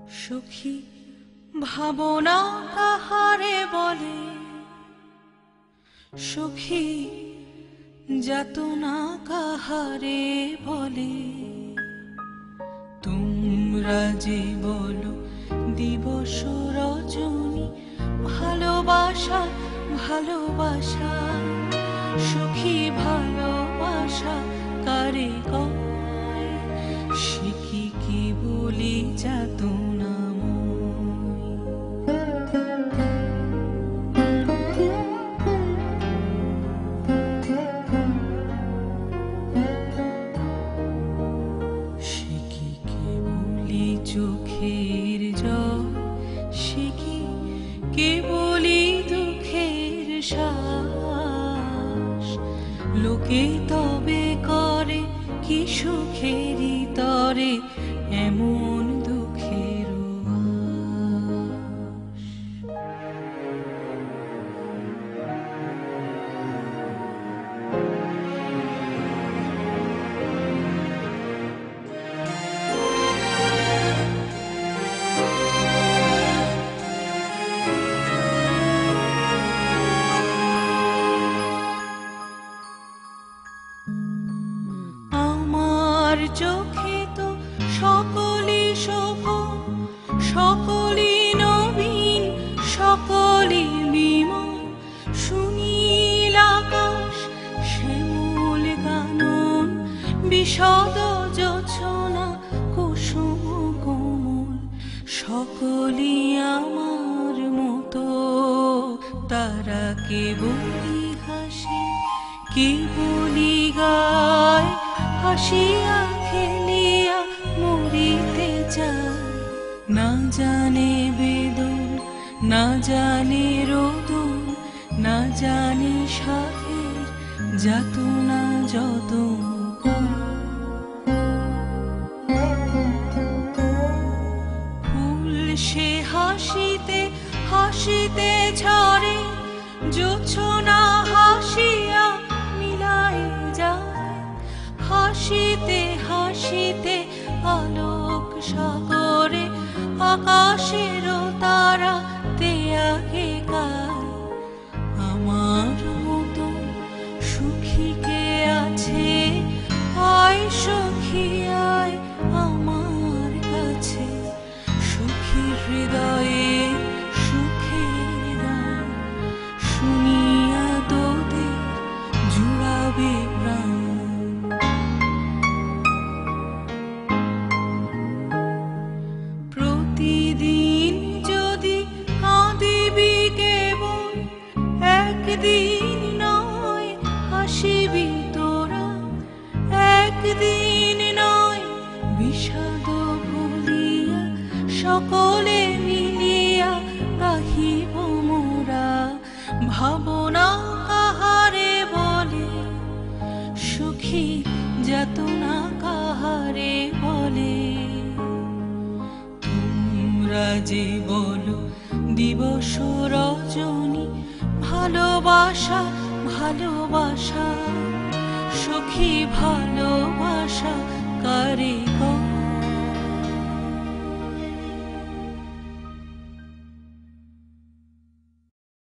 সখী ভাবনা কাহারে বলে, সখী যাতনা কাহারে বলে। তোমরা যে বলো দিবস রজনী, ভালোবাসা ভালোবাসা, সখী ভালোবাসা কারে কয়, সে কি বলি যাতনা। চোখের জল সে কি কেবলি দুঃখের শ্বাস, লোকে তবে করে কি সুখেরই তরে এমন দুঃখের চোখে তো সকলই শোভন, সকলই নবীন, সকলই বিমল, সুনীল আকাশ শ্যামল কানন, বিশদ জোছনা কুসুম কোমল, সকলই আমার মতো। তারা কেবলই হাসে কেবলই গায়, হাসিয়া খেলিয়া মরিতে যায়। না জানে বেদন না জানে রোদন, না জানে সাধের যাতনা যতন। ফুল সে হাসিতে হাসিতে ঝরে, জোছনা হাসিয়া মিলাই যায়। হাসিতে হাসিতে আলোক সাগরে, আকাশের তারা তে আগে গায়। আমার মতো সুখী কে আছে, আয় সখী আয় আমার কাছে। সুখী হৃদয়ে সুখের গান, শুনিয়া তোদের জুড়াবে প্রাণ। প্রতিদিন যদি কাঁদিবি কেবল, একদিন নয় হাসিবি তোরা। একদিন নয় বিষাদ ভুলিয়া, সকলে মিলিয়া গাহিব মোরা। ভাবনা কাহারে বলে, সুখী যাতনা কাহারে বলে। তোমরা যে বলো দিবস রজনী, ভালোবাসা ভালোবাসা, সখী ভালোবাসা কারে কয়।